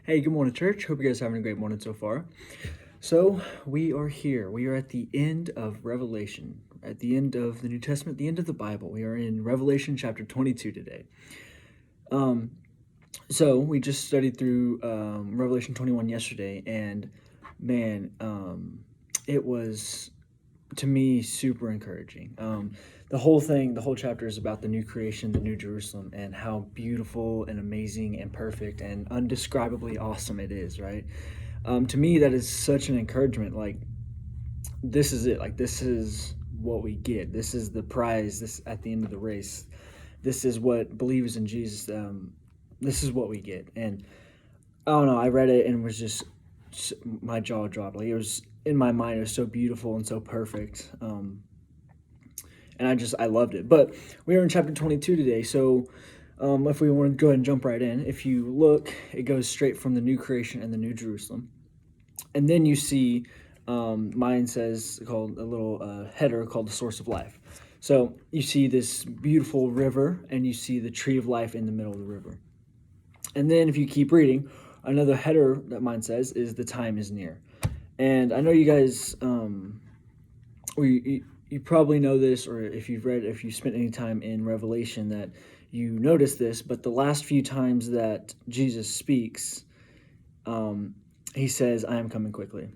Hey, good morning, church. Hope you guys are having a great morning so far. So, we are here. We are at the end of Revelation, at the end of the New Testament, the end of the Bible. We are in Revelation chapter 22 today. So we just studied through Revelation 21 yesterday, and man, it was, to me, super encouraging. The whole chapter is about the new creation, the new Jerusalem, and how beautiful and amazing and perfect and undescribably awesome it is, right? To me, that is such an encouragement. Like, this is it. Like, this is what we get. This is the prize. This at the end of the race. This is what believers in Jesus. This is what we get. And I don't know. I read it and was just my jaw dropped. Like, it was in my mind. It was so beautiful and so perfect. And I loved it. But we are in chapter 22 today. So if we want to go ahead and jump right in, if you look, it goes straight from the new creation and the new Jerusalem. And then you see, mine says, called a little header called the source of life. So you see this beautiful river, and you see the tree of life in the middle of the river. And then if you keep reading, another header that mine says is the time is near. And I know you guys, you probably know this, or if you spent any time in Revelation, that you notice this, but the last few times that Jesus speaks, he says, I am coming quickly.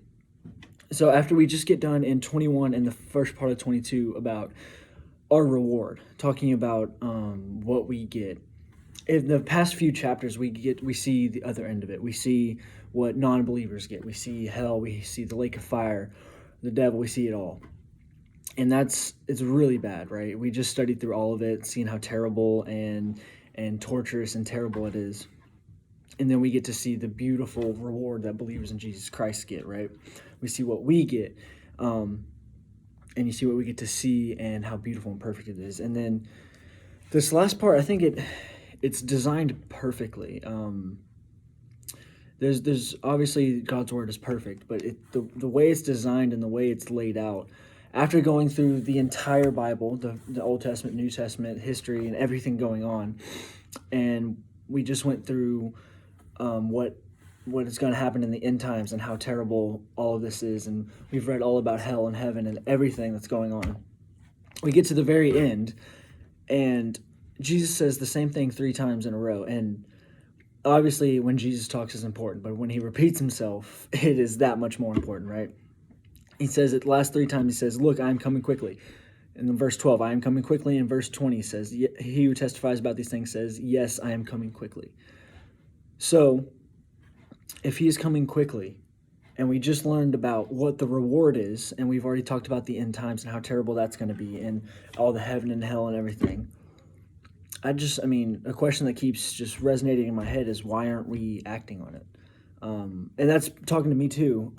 So after we just get done in 21 and the first part of 22 about our reward, talking about what we get. In the past few chapters, we see the other end of it. We see what non-believers get. We see hell. We see the lake of fire, the devil. We see it all. And it's really bad, right? We just studied through all of it, seeing how terrible and torturous and terrible it is. And then we get to see the beautiful reward that believers in Jesus Christ get, right? We see what we get, and you see what we get to see and how beautiful and perfect it is. And then this last part, I think it's designed perfectly. There's obviously God's word is perfect, but the way it's designed and the way it's laid out, after going through the entire Bible, the Old Testament, New Testament, history, and everything going on, and we just went through what is going to happen in the end times and how terrible all of this is, and we've read all about hell and heaven and everything that's going on. We get to the very end, and Jesus says the same thing 3 times in a row, and obviously when Jesus talks is important, but when he repeats himself, it is that much more important, right? He says it the last 3 times, he says, look, I am coming quickly. And in verse 12, I am coming quickly. In verse 20, he says, he who testifies about these things says, yes, I am coming quickly. So if he is coming quickly, and we just learned about what the reward is, and we've already talked about the end times and how terrible that's going to be, and all the heaven and hell and everything, a question that keeps just resonating in my head is, why aren't we acting on it? And that's talking to me too.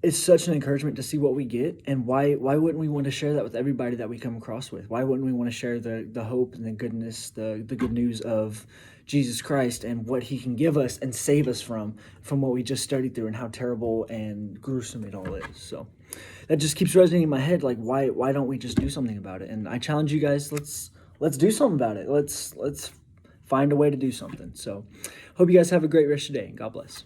It's such an encouragement to see what we get, and why wouldn't we want to share that with everybody that we come across with? Why wouldn't we want to share the hope and the goodness, the good news of Jesus Christ and what he can give us and save us from what we just studied through and how terrible and gruesome it all is. So that just keeps resonating in my head, like, why don't we just do something about it? And I challenge you guys, let's do something about it. Let's find a way to do something. So hope you guys have a great rest of your day. God bless.